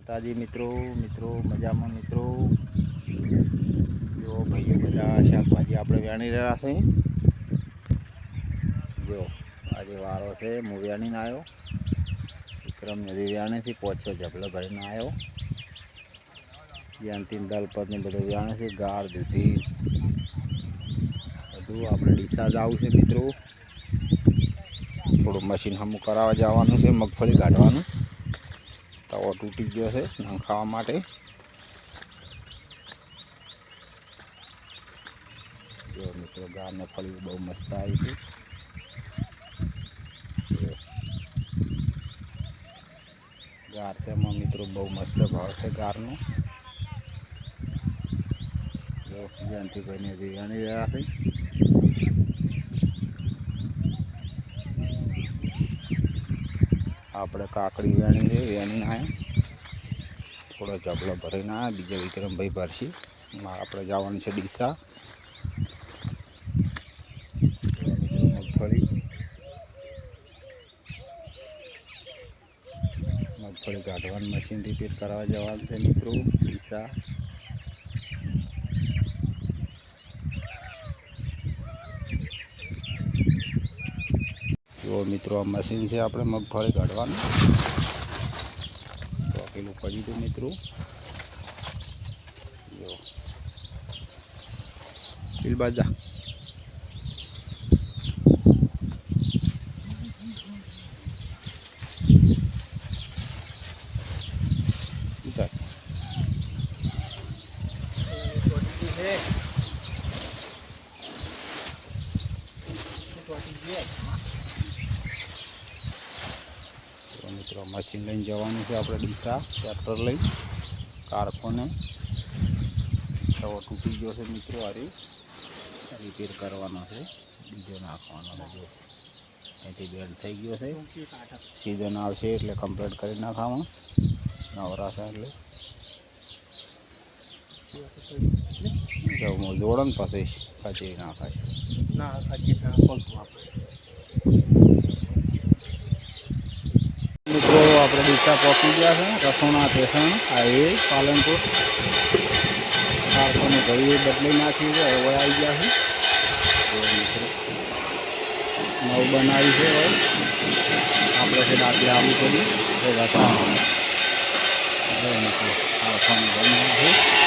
માતાજી મિત્રો મજામાં મિત્રો। જો ભાઈઓ બધા શાકભાજી આપણે વેણી રહ્યા છે। જો આજે વારો છે, હું વેણીને આવ્યો। વિક્રમ નદી વેણીથી 5-6 ઝબલા ભરીને આવ્યો। જ્યાંથી દલપતને બધું વેણે છે, ગાર દૂધી બધું આપણે ડીસા જવું છે મિત્રો। થોડું મશીન હમું કરાવવા જવાનું છે, મગફળી કાઢવાનું। તવો તૂટી ગયો છે નાખાવા માટે। જો મિત્રો ગારને ફળી બહુ મસ્ત આવી છે। ગાર છે એમાં મિત્રો બહુ મસ્ત ભાવ છે ગારનો। જો જયંતિભાઈને વેણી રહ્યા છે। આપણે કાકડી વેણી છે, વેણીને આવ્યા। થોડો ઝબલો ભરીને આવ્યા, બીજા વિક્રમભાઈ ભરશે। આપણે જવાનું છે ડીસા। મગફળી કાઢવાનું મશીન રિપેર કરવા જવાનું છે મિત્રો ડીસા। જો મિત્રો આ મશીન છે આપણે મગફળી કાઢવાનું। તો પેલું પડી દઉં મિત્રો। જો પેલ બાજા મિત્રો મશીન લઈને જવાનું છે આપણે ડીસા। ટ્રેક્ટર લઈ કારખોને તવો તૂટી ગયો છે મિત્રો, હારે રિપેર કરવાનો છે, બીજો નાખવાનો છે। જો અહીંથી બેન્ડ થઈ ગયો છે, સીઝન આવશે એટલે કમ્પ્લીટ કરી નાખવામાં નવરાશે એટલે જોડો ને પછી ખચી નાખાય ના ખચી મિત્રો આપણે ડીસા પહોંચી ગયા છે। રસોણા સ્ટેશન હાઈવે પાલનપુર કારખાને ઘડી બદલી નાખી છે, હવે આવી ગયા છે। નવું બનાવી છે, હવે આપણે છે દાખલે આવવું પડ્યું રસોણા કારખાને બનાવ્યું છે।